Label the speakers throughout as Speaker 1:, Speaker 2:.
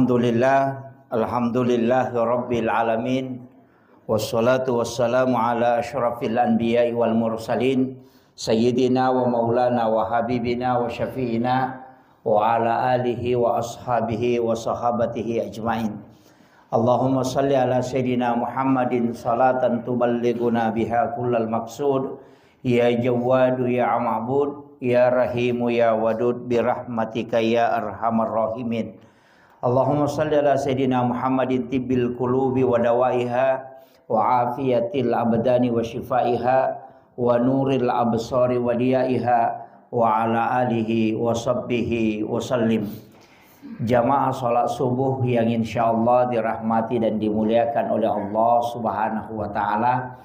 Speaker 1: Alhamdulillah Rabbil Alamin. Wassalatu wassalamu ala asyrafil anbiya'i wal mursalin Sayyidina wa maulana wa habibina wa syafi'ina wa ala alihi wa ashabihi wa sahabatihi ajma'in. Allahumma salli ala Sayyidina Muhammadin salatan tuballighuna biha kullal maqsud. Ya Jawadu ya Ma'bud, ya Rahimu ya Wadud, birahmatika ya arhamar rahimin. Allahumma salli ala Sayyidina Muhammadin tibbil qulubi wa dawaiha wa afiyatil abdani wa shifaiha wa nuril absari wa diyaiha wa ala alihi wa sahbihi wa sallim. Jamaah salat subuh yang insyaallah dirahmati dan dimuliakan oleh Allah Subhanahu wa taala.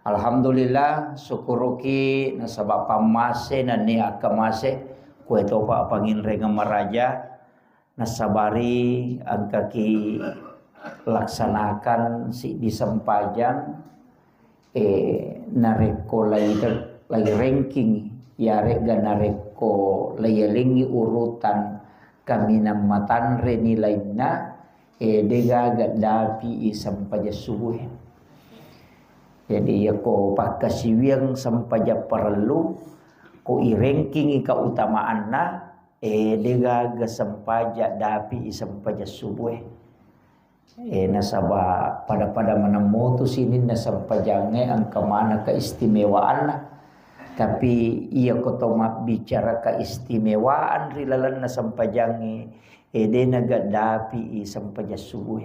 Speaker 1: Alhamdulillah syukuruki nasabab pamase na ni akamase kue topa pangin rega maraja nasabari angkaki laksanakan si disempajang nareko lagi ranking ya rega nareko layalingi urutan kami namatan renilainya dega gadapi sampaja subuh. Jadi ya ko pakasiwiang sampaja perlu ko i-ranking keutamaan na dega sampaja dapi sampaja subuh. Nasaba pada menemutu sini nasampajange ang kamana keistimewaan na. Tapi iya ko tomak bicara keistimewaan rilalan nasampajange de nagadapi sampaja subuh.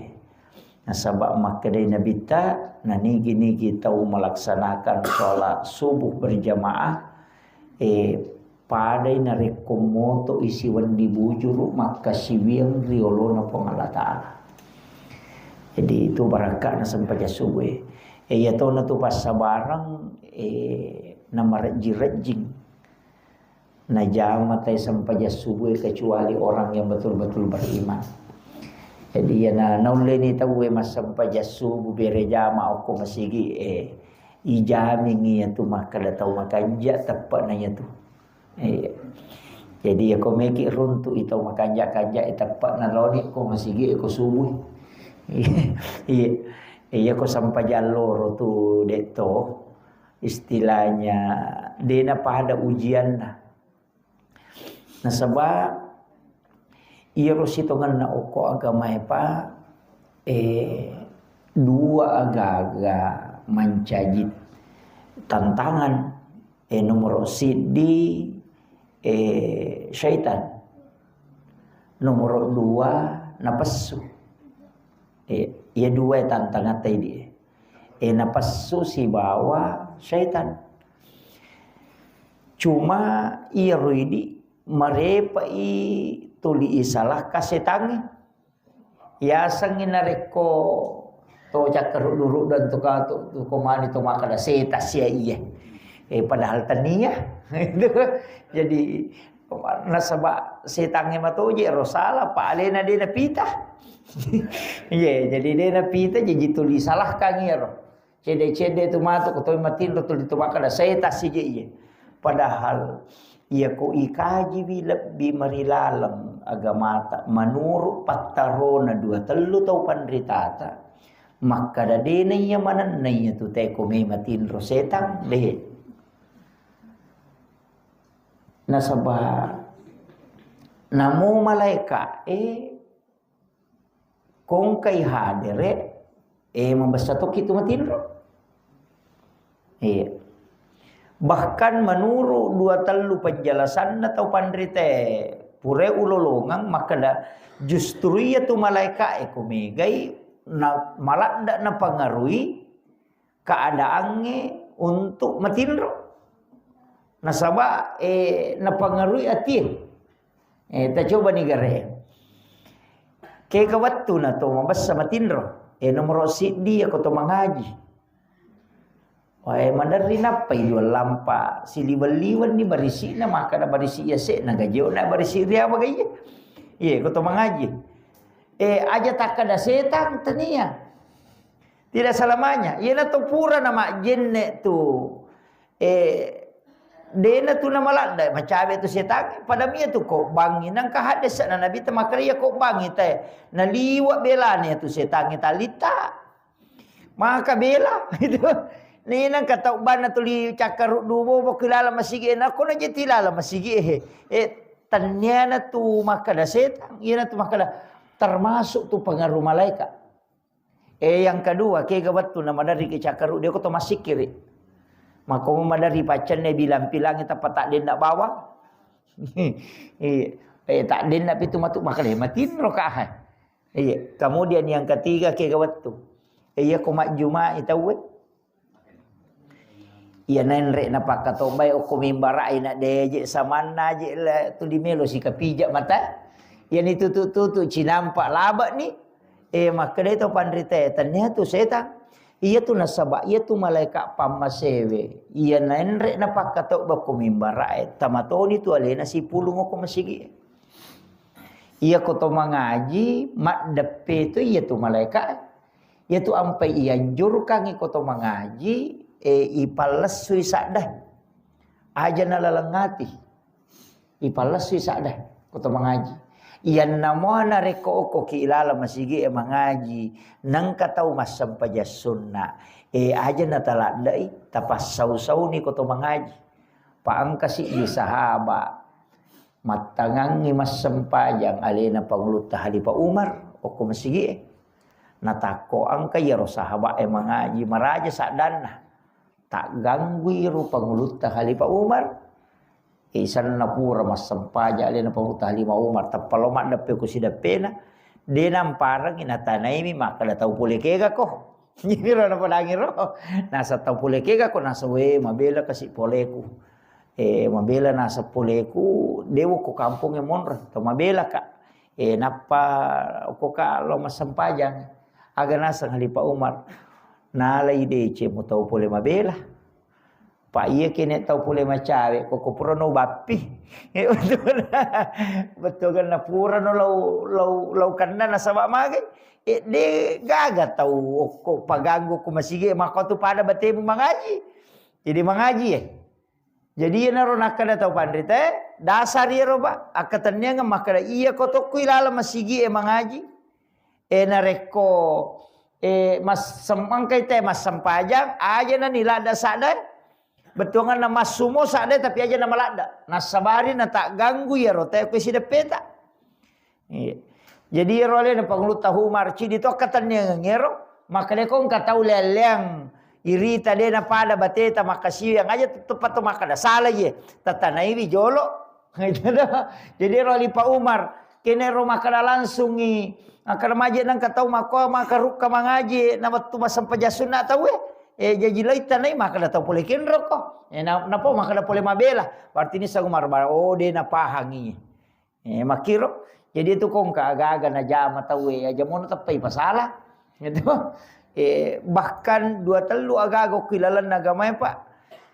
Speaker 1: Nasaba makadai nabita nanigi-nigi tahu melaksanakan sholat subuh berjamaah padai narekomoto isiwan dibujuru maka siwiang riolona pengala ta'ala. Jadi itu barakah na sampaja subuh. Ya tahu na tu pas sabarang nama rejing na jama tay sampaja subuh kecuali orang yang betul-betul beriman. Jadi ya na nauleni tahu mas sampaja subuh berjama aku masigi ijami ngiya tu makada tahu makanja tepat nanya tu. Jadi ya ko meki runtu itu makanja kanja tepat na loni ko masigi ko subuh. Iya ko sampaja loro tu deto istilahnya dena pada ujian na. Nasaba iya rositongan na uko agama pa dua agak mencajit tantangan nomor sidi syaitan nomor dua napasu iya dua tantangan tadi napasu si bawa syaitan cuma iya ruidi marepa tuli isalah kasetangi ya sangin nareko to cakar dulu dan to komani to makada setas ya iya padahal tania itu jadi nasaba setangi matoje rosala palena dena pita iya jadi dena pita jadi tuli salah kangiro cede tu mato to matin tuli to makada setas ya iya padahal ia ko ikaji lebih marilalam agamata manurut pattarona dua telu tau pandritata maka dadena iya manan naya tu teko me matin rosetang deh nasaba namo malaika kong kay hadere mambasatok itu matin ro bahkan menurut dua telu penjelasan atau pandrite pure ulolongang maka justru ia tu malaika ekomegai na malah ndak na pengaruhi keadaannya untuk matinro nasaba na pengaruhi atir ta coba ni gare ke kawattu na to mabassa matinro nomor sidi ako to mangaji. Wah, mandari napa itu lampa siliwaliwan ni barisi na maka na barisi ya se na gajo na barisi dia bagaya. Iya, kau tu mengaji. Aja tak ada setan tania. Tidak selamanya. Ia na tu pura nama jenne tu Dena tu nama lada macam tu setan pada mia tu kok bangi nang ka hadis na nabi ta makriya kok bangi teh na liwat belane tu setan talita maka bela itu ni nang kata ubana tu li cakar dubo bo kilala masigi na ko na jetilala masigi tanyana tu maka da setan ina tu maka da termasuk tu pengaruh malaikat. Yang kedua ke gawat tu nama dari ke cakar dia ko to masikiri. Maka memadari pacan ni bilang pilang kita tak dia nak bawa. Tak dia nak pitu matuk maka dia matiin rokaat. Kemudian yang ketiga ke gawat tu. Komat Jumat itu we. Ia nenrek napak kata baik aku mimbarai nak dejek samana je lah tu di melo si kapijak mata. Yang itu tu cinampak labak ni. Maka dia tu pandrite ternyata tu setan. Ia tu nasabak, ia tu malaikat pamasewe. Ia nenrek napak kata baku mimbarai. Tamatoni tu alena si pulung aku masigi. Ia koto mengaji, mak depe tu ia tu malaikat. Ia tu ampai ia anjurkan koto mengaji, ipalas sui sakdah. Aja nalalengati. Ipalas sui sakdah koto mengaji. Iyan namana reko oko ki ilala masigi mengaji nang katau masam paja sunnah aja na taladai tapas sau-sau ni koto mengaji paang kasi di sahaba matangangi masam pajang alena pangulut halifa Umar oko masigi natako angka ya ro sahaba mengaji maraja sadana tak ganggu ro pangulut halifa Umar. Isan napura mas sampaja alena pangulut halifa Umar tapalomat dape ku si dape na de namparang inatanay mi maka da tau pule kega ko jadi ro na padangi ro nasa tau pule kega ko nasa we mabela kasi poleku mabela nasa poleku dewo ko kampung monra to mabela ka napa ko ka lo mas sampajang aga nasa halifa Umar nalai de che mo tau pule mabela Pak iya kene tau pule macawe koko purano bapi. Betul kan na purano lau kanna na sabak mage. De gaga tau ko paganggu ko masige maka tu pada batemu mengaji. Jadi mengaji Jadi na ro nakada tau pandrite dasar ye ro ba akatannya maka iya ko to kuilala masigi mengaji. Na reko mas semangkai te mas sampajang aja na nilada sadar. Betul kan nama sumo sakde tapi aja nama lada. Nasabari na tak ganggu ya rote ku si depeta. Jadi role na pangulut tahu marci di to katanya ngero maka de kon katau leleng iri tade na pada bateta makasih yang aja tepat to maka da salah ye. Tatanai wi jolo. Jadi role Pak Umar kene ro maka langsung ni akan maje nang katau maka rukka mangaji nama tu masam pajasunna tahu jadi laitan nai maka da tau pole kenro ko. Napa maka da pole mabela. Berarti ni sagu marbara de na pahangi. Makiro. Jadi itu kong aga-aga na jama tau aja mono tapai pasala. Gitu. Bahkan dua telu aga-aga kilalan agama Pak.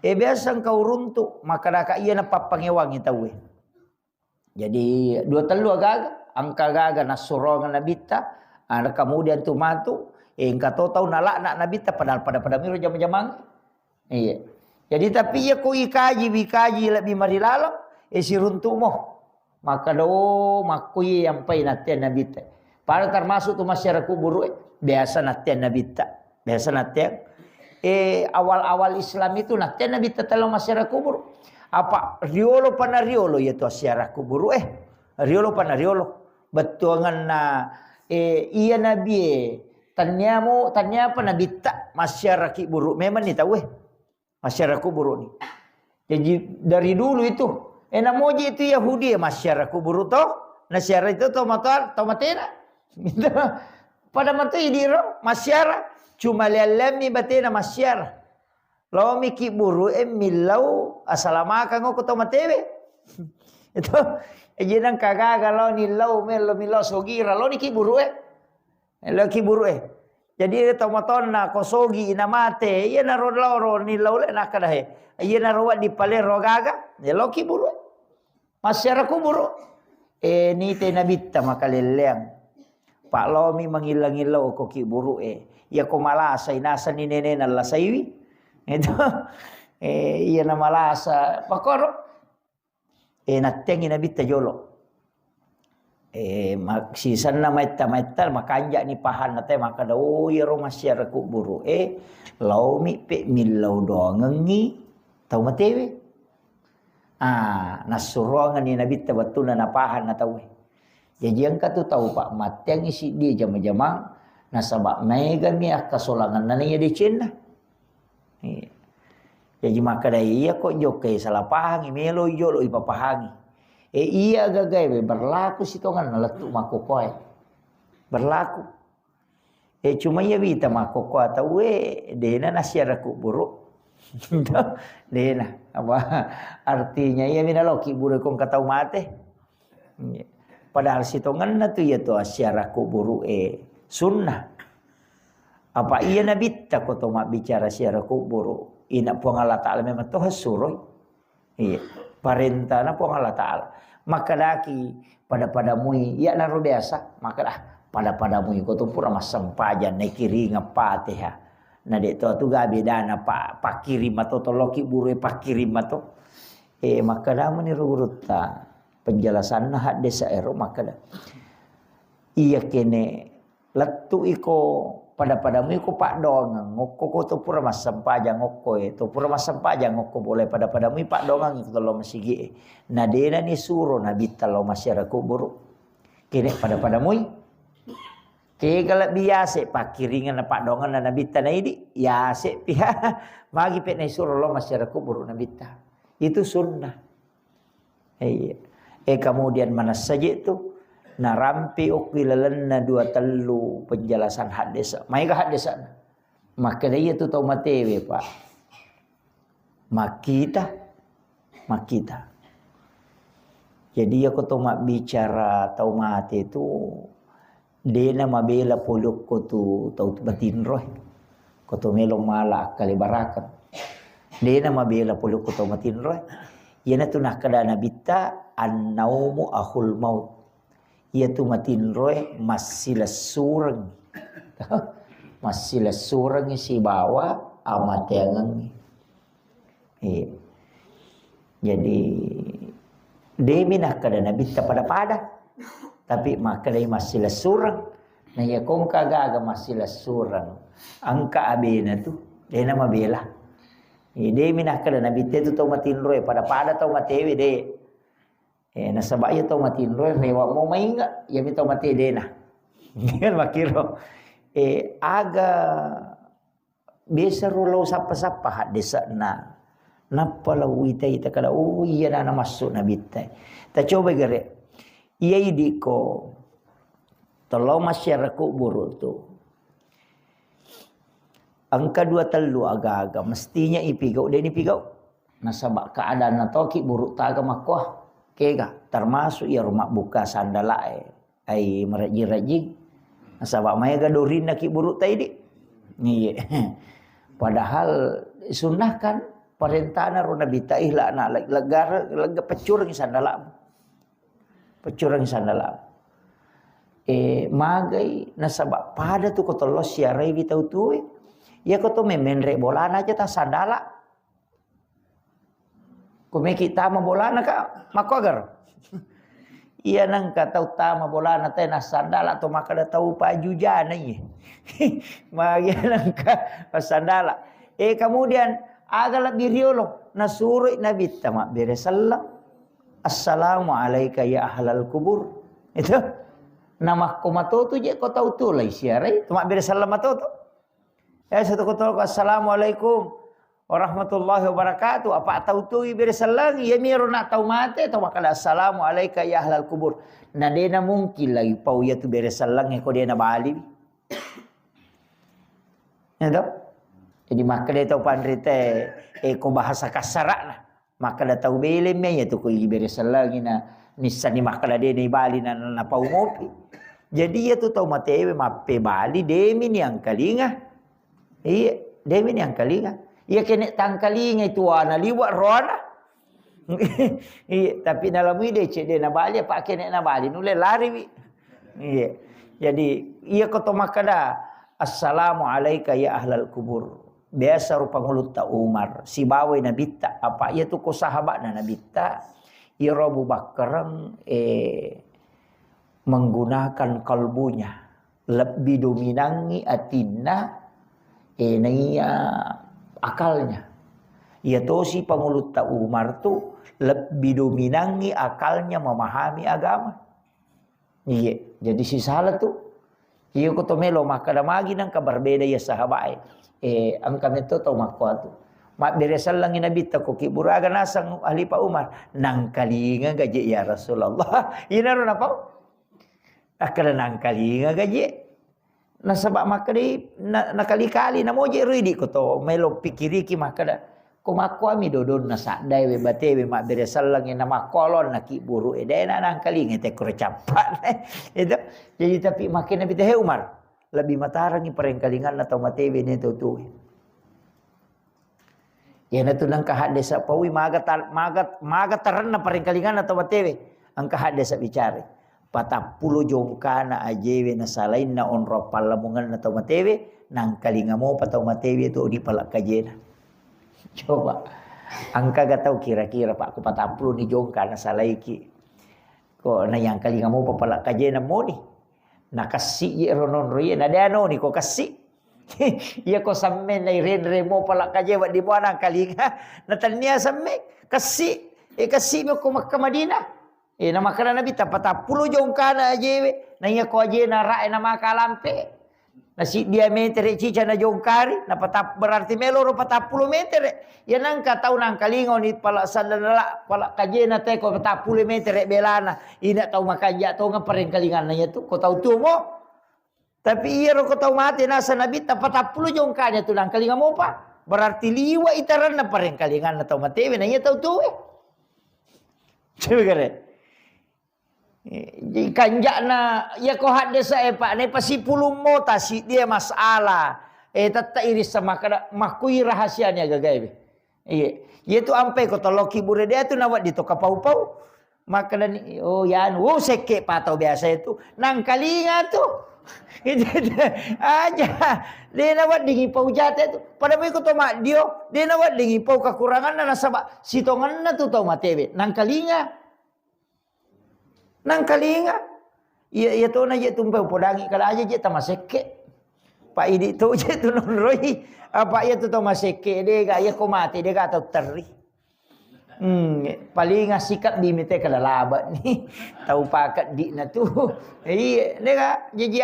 Speaker 1: Biasa kau runtuk maka da ka iya na papangewangi tau Jadi dua telu aga-aga angka aga-aga na surongan nabita. Kemudian tu matu engka tahu nalak nak nabi ta padahal pada miro jam-jamang. Iya. Jadi tapi ya ko ikaji lebih marilalo si runtu mo. Maka do makui yang pai naten nabi ta. Pada termasuk tu masyarakat kubur biasa naten nabi ta. Biasa naten awal-awal Islam itu naten nabi ta talo masyarakat kubur. Apa riolo pana riolo ya tu masyarakat kubur riolo pana riolo. Betul ngana iya nabi tanya apa nabi tak masyarakat buruk memang ni tahu masyarakat buruk ni. Jadi dari dulu itu namoji itu Yahudi masyarakat buruk toh masyarakat itu tomatena. Pada mata idiro masyarakat cuma lelemi batena masyarakat. Lawa miki buruk milau asalamakan ngoko tomatewe. Itu jenang kagaga lo ni lau milau sogira lo ni ki buruk laki buruk jadi tomaton na kosogi ina mate iya na ro ni laule na kada iya na ro di pale rogaga ya laki buruk masyarakat buruk ni te nabita makaleleng Pak Lomi mangilang-ilau ko ki buruk ya ko malasa inasa ni nene na lasaiwi itu Iya nama lasa pakoro nateng ina bitta jolo maksisan na maita makanja ni pahan nate maka da ya ro masyarakat buru laumi pe milau dongengi tau matewe nasurongan ni nabitta batuna na pahan na tawe jadi ang katu tahu pak mateng isi dia jama-jama nasabak mega mi kasolangan na niya di China jadi maka dah iya kok jokai salah pahangi melo jolo ipapahangi. Iya gagai berlaku sitongan naletu makokoy. Berlaku. Cuma iya bita makokoy atau dena nasyaraku buruk. Dena apa artinya iya minaloki buruk kong katau mate. Padahal sitongan na tu iya tu asyaraku buruk sunnah. Apa iya nabita ko to bicara asyaraku buruk. Ina puang Allah Ta'ala memang Tuhan suruh. Iya. Perintah na puang Allah Ta'ala. Maka daki pada mui. Ya naru biasa. Maka dah pada mui. Kau tu pura mas sempajan. Nekiri ngapate ha. Nah dek tu gabi dana pak kirim atau toloki burui pak kirim atau. Maka dah meniru urutan. Penjelasan nah desa ero maka dah. Iya kene. Letu iko. Pada-padamu iku pak dongang ngoko ko to pura mas sampaja ngoko to pura mas sampaja ngoko boleh pada-padamu pak dongang itu lo masigi na dena ni suro na bital lo masyarakat buruk kene pada-padamu ke galak biasa pak kiringan na pak dongang na bitta na idi ya se pihak magi pe na suro lo masyarakat buruk na bitta itu sunnah kemudian mana saja itu na rampi ukwilalanna dua telu penjelasan hadis. Maiga hadisan. Maka dia tu tau matewe pak. Makita. Jadi aku tau mak bicara tau mate itu dena mabela poluk ko tu tau batin roh. Ko tu melo mala kali barakat. Dena mabela poluk ko tau batin roh. Yana tu nak kadana bitta an-naumu akhul maut. Ia tu matin roy masih surang. Masih surang si bawa amat yang jadi demi nak kada nabi pada tapi maka dia masih surang. Nah ya kong kagak masih surang. Angka abena tu dia nama bela. Demi nak kada nabi tu tau matin roy pada tau matewe de. Nasabak ya tau mati roy rewa mau main enggak ya mi tau mati dena kan makiro aga biasa rulau sapa-sapa had desa na napa lau ita kada iya na masuk na bitai ta coba gere iya idiko tolo masyarakat buruk tu angka 2 telu aga-aga mestinya ipigau deni pigau nasabak keadaan na toki buruk ta aga makwah kega termasuk ya rumah buka sandala ai meraji-raji nasabak maya gadorin nak buruk tadi ni padahal sunnah kan perintahna rona bitai la na lega pecur ngi sandala magai nasabak pada tu ko tolo siarai bitau tu ya ko to memenre bolana aja ta sandala Kumi kita bolana ka makogar. Iya nang kata utama bolana teh nasandal atau maka da tahu pajujana ye. Magi nang ka sandala. Kemudian aga lebih riolo nasuru nabi tama bere sallam. Assalamu alayka ya ahlal kubur. Itu nama komato tu je ko tahu tu lai siarai tama bere sallam tu. Satu ko tahu assalamualaikum warahmatullahi wabarakatuh. Apa tahu tu ibir salang ya miro nak tahu mate tahu makala assalamu alayka ya ahlal kubur. Na dena mungkin lagi pau ya tu bere salang ko dena bali. Ya tak? Jadi maka dia tahu pandrite ko bahasa kasarak lah. Maka dia tahu bele me ya tu ko ibir salang ina nisani makala dena bali na pau ngopi. Jadi ya tu tahu mate mape bali demi ni ang kalinga. Iya, demi ni ang kalinga. Ia kena tangkalinga itu ana liwat rona. Iya, tapi dalam ide cek dia nak balik pak kena nak balik nule lari wi. Iya. Jadi ia kata makada assalamu alayka ya ahlal kubur. biasa rupa ngulut ta Umar si bawe nabita apa ia tu ko sahabat na nabita ia Abu Bakar menggunakan kalbunya lebih dominangi atina naiya akalnya. Ia tu si pengulut ta Umar tu lebih dominangi akalnya memahami agama. Iya, jadi si salah tu. Iya ko to melo maka damagi nang kabarbeda ya sahabat. Ang kami to makwa tu. Mak beresal lang nabi ta ko kiburaga nasang ahli pa Umar nang kalinga gaji ya Rasulullah. Inaro na pa. Akala nang kalinga gaji. Nasabak makadi nakali-kali na moje ridi ko to melo pikiri ki makada ko makwa mi dodon na sadai we batewe mak beresal lang na makolon na kiburu edena nang kalinga te ko capat. Itu jadi tapi makin nabi teh Umar lebih matarangi perengkalingan atau matewe ne tu. Ya na tunang kahad desa pawi maga taranna perengkalingan atau matewe ang kahad desa bicara. 40 jongkana ajewe na salain na onro palamungan na tau matewe nang kalinga mo patau matewe tu di palak kajena. Coba angka gatau kira-kira pak ku 40 ni jongkana salaiki. Ko na yang kalinga mo papalak kajena mo ni. Nakasi ye ronon roye na dano ni ko kasi. Ia ko samme na irenre mo palak kajewa di mana kalinga na tania samme kasi kasi mo ko Makkah Madinah. Na makana nabi tapata 10 jongkana ajewe na iya ko aje na rae na makalampe na si diameter cica na jongkari na patap berarti meloro 40 meter ya nang katau nang kalingo ni pala sandala pala kajena te ko 40 meter belana ina tau makanja tau ngaparin kalingan na tu ko tau tu mo tapi iya ro ko tau mate nasa nabi tapata 40 jongkanya tu nang kalinga mo pa berarti liwa itaran na paring kalingan na tau matewe na iya tau tu coba kare. Di kanjana ya ko hadde sa pak ne pasi pulung mo tasi dia masalah tata iris sama kada makui rahasianya gagai iya itu ampe ko toloki bure dia tu nawat di to kapau-pau maka dan oh yan seke patau biasa itu nang kalinga tu aja dia nawat dingi pau jate tu pada mo ko to mak dio dia nawat dingi pau kekurangan na nasaba sitongan na tu tau matewe nang kalinga nang kalinga ia to na je tumpai podangi kala aja je tamaseke pak idi to je tu non roi apa ia tu tamaseke de ga ia ko mati de ga tau teri paling sikap di mite kala laba ni tau pakat di na tu iya de ga je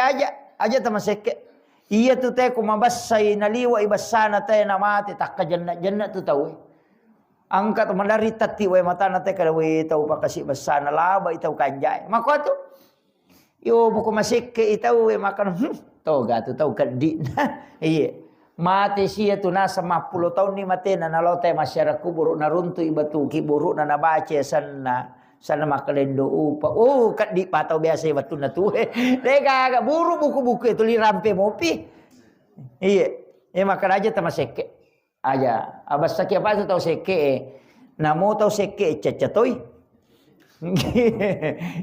Speaker 1: aja tamaseke ia tu te ko mabassai naliwa ibasana te na mati tak jannat tu tau angkat mandari tati we mata nate kada we tau pakasi basana laba itau kanjai mako tu yo buku masike itau we makan to ga tu tau kadi iya mate sia tu na 50 tahun ni mate na nalote masyarakat kubur na runtu ibatu kiburu na nabace sana makalendo upa kadi patau biasa batu na tu dega ga buru buku-buku itu li rampe mopi iya makan aja tamaseke aja abas saki apa tu tahu seke namo tahu seke cacatoi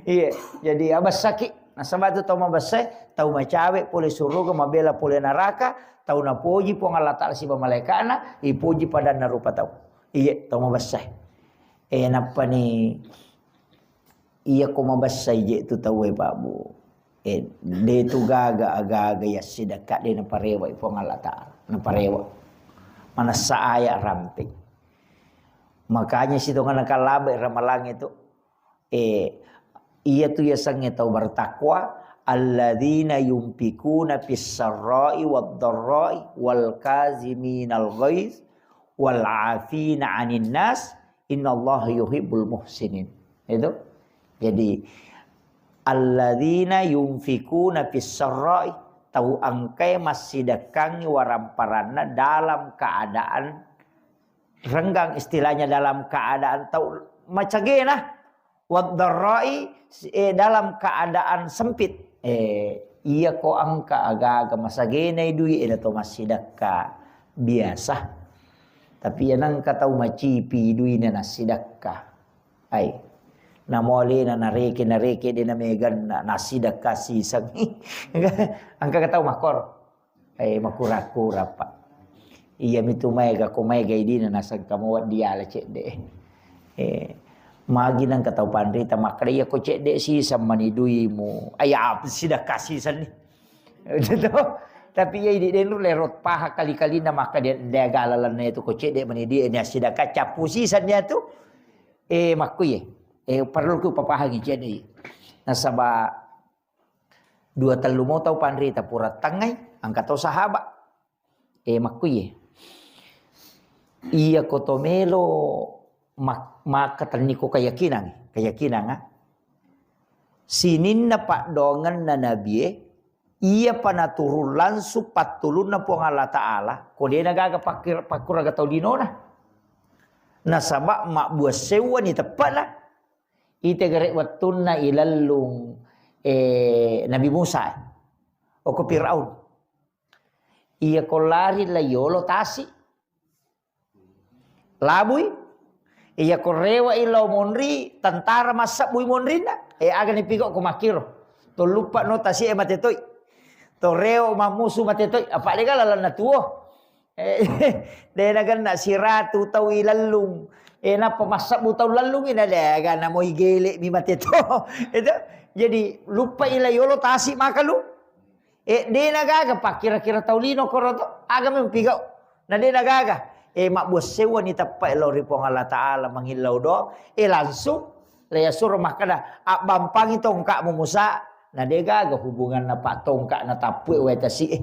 Speaker 1: iya jadi abas saki nah sama tu tahu mabasai tahu macawe pole suruga mabela pole neraka tahu na puji po ngalata si malaikat na ipuji pada narupa tahu iya tahu mabasai napa ni iya ko mabasai je tu tahu babu de tu gaga ya sidakat de na parewa ipo ngalata na parewa mana saaya ramping. Makanya situ kan kalabe ramalang itu iya tu ya sange tau bertakwa alladzina yumfikuna fis sarra'i wad dharra'i wal kaziminal ghaiz wal 'afina 'anil nas innallaha yuhibbul muhsinin. Itu. Jadi alladzina yumfikuna fis sarra'i tahu angkai masih dakangi waramparana dalam keadaan renggang istilahnya dalam keadaan tahu macagena waddarai dalam keadaan sempit iya ko angka aga-aga masagena idui to masih dakka biasa tapi yanang katau macipi idui na nasidakka ai namole na nareke di na megan na nasida kasih sangi angka katau makor makura-kura pak Iya mitu mega ko mega idina nasag kamu wat dia la cek de. Magi nang katau pandri ta makriya ko cek de si samanidui mu. Aya sida kasih san ni. Gitu. Tapi ya di denu lerot paha kali-kali na maka dia galalan na itu ko cek de manidi nya sida kaca pusisannya tu. Makuye. Perlu ku papahangi cek de. Nasaba dua telu mau tau pandri ta pura tangai angkat tau sahabat. Makuye. Iya kotomelo maka terniko keyakinan sinin na pak dongan na nabi iya panaturun langsung patulun na po Allah Ta'ala kode nagaga pakuraga tau dinona nasaba mak buat sewa ni tepat lah ite gerek watun na ilalung Nabi Musa o ko Firaun iya kolari la yolo tasi labui iya korewa ilau monri tentara masak bui monrinda agan ipigok ko makiro to lupa no tasi matetoy to reo mamusu matetoy apa de gala na tuo de nagan na siratu tau ilalung na pemasak bu tau lalung ina de agan na mo igele mi mateto itu jadi lupa ila yolo tasi makalu de nagaga pakira-kira tau lino koroto aga mempigok na de nagaga mak buat sewa ni tapai lo ripong Allah Ta'ala menghilau do langsung laya suruh makada bampangi tongkak mu Musa na de gaga hubungan na pak tongkak na tapue wetasi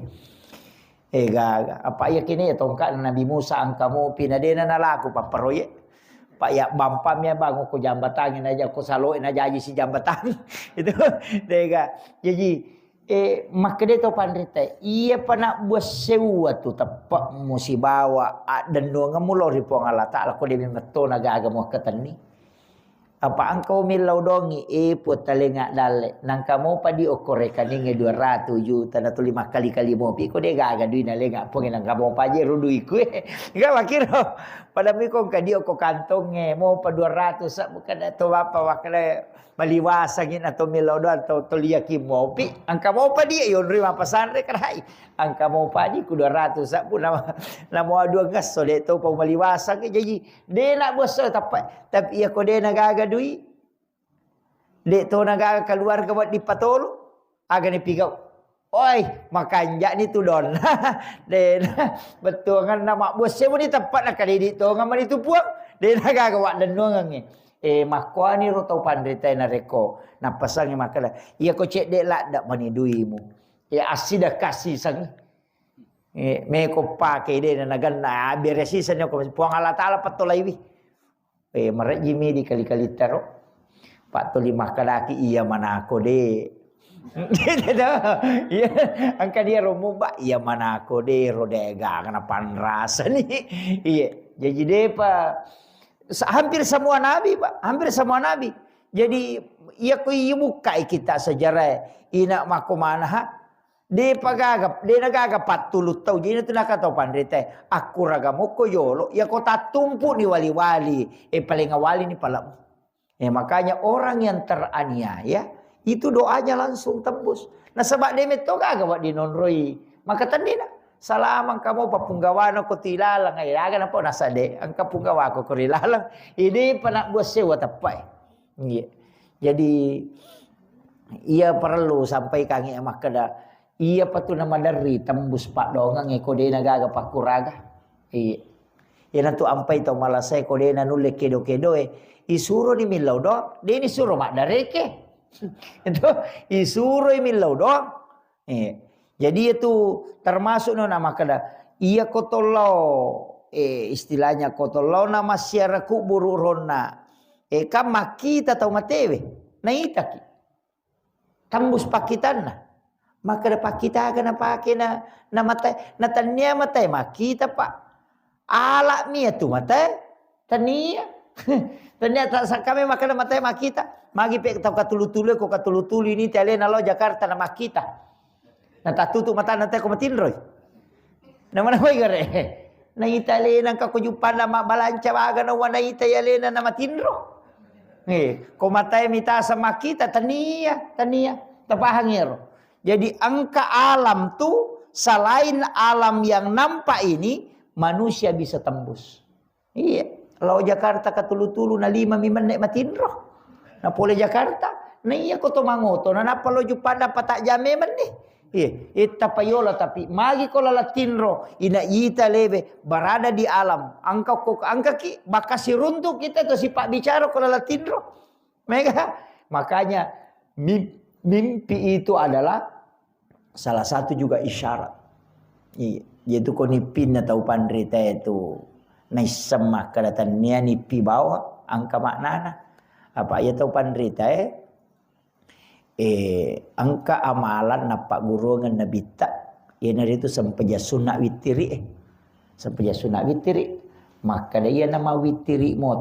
Speaker 1: gaga apa ya kini ya tongkak na Nabi Musa angkamu pinadena na laku paparoye pak ya bampamnya bangun ko jambatan aja ko saloin aja si jambatan itu dega jadi maka dia tahu pandrita iya pana buat sesuatu tepat musibawa dan doa ngamulo ripong Allah Ta'ala ko dia meto naga mo katani apa engkau milau dongi put talenga dale nang kamu padi okore kaninge 200 juta na tu 5 kali mo pi ko dia gaga duit na lenga po nang kamu paje rudui ku enggak makiro pada mi ko kadi ko kantonge mo pa 200 sa bukan to apa wakale maliwasagin atau milau do atau toliaki mo pi angka mo pa dia yon rima pasandre karai angka mo pa di ku 200 sa pun na mo dua gas so de to pa maliwasag jadi de nak boso tapi ya ko de nagaga dui de to nagaga keluar ke buat dipatolo aga ni pigau oi makanja ni tu don de betul kan nama bos sewu ni tepat nak kali di to ngam ni tu puang de nagaga wa denong ngi makwani rotau pandrita na reko na pasang makala iya ko cek de la dak mani duimu asida kasih sang me ko pake de na ganna beresi sanyo ko puang Allah Ta'ala patolai wi mare jimi di kali-kali taro pak toli makalaki iya mana ko de iya angka dia romuba iya mana ko de rodega kana panrasa ni iya jadi depa hampir semua nabi Pak, hampir semua nabi. Jadi ia ko ibuka kita sejarah ina makomana ha. De pagagap, de nagagap 40 tau. Jadi itu nak kata pandrite, aku ragamo ko yolo, ya ko tatumpu ni wali-wali, paling awali ni pala. Makanya orang yang teraniaya itu doanya langsung tembus. Nah sebab demet to gagawat di nonroi, maka tandina salamang kamu papunggawana ko tilalang ay aga na po nasa de ang kapunggawa ko kurilalang ini panak buat sewa tapai jadi ia perlu sampai kangi makada ia patu nama dari tembus pak dongang kode nagaga pakuraga ia nantu ampai to malasai kode na nule kedo isuro ni milau do de ni suro mak dareke itu isuro milau do jadi itu termasuk nama kada ia kotolo istilahnya kotolo nama siaraku bururona kama kita tahu matewe na itaki tambus pakitanna maka da pakita kana pake na matai na tania matai makita pak ala mia tu matai tania tania tak sakame maka da matai makita magi pe tahu katulu-tulu ko katulu-tulu ini tele nalo Jakarta na makita na tatutup mata nanti ko matinroy. Na mana hoy gare. Na itali nang kakujupan na mabalanca baga na wana itayale na matinro. Ko matay mita sa makita tania tapahangiro. Jadi angka alam tu selain alam yang nampak ini manusia bisa tembus. Iya, kalau Jakarta katulu-tulu na 5 menit matindro. Na pole Jakarta, na iya ko to mangoto, na napalo jupada patak jame man nih. Iya, ita payola tapi magi ko lalatinro, ina ita lebe berada di alam. Angka ki bakasi runtuh kita to si Pak bicara ko lalatinro. Makanya mimpi itu adalah salah satu juga isyarat. Yaitu konipin atau pandrita itu naisemah kadatan nia nipi bawah angka maknana. Apa ya tahu pandrita angka amalan napa gurungan nabita. Ya nari itu sampai sunat witiri. Sampai sunat witiri. Maka dia nama witiri mo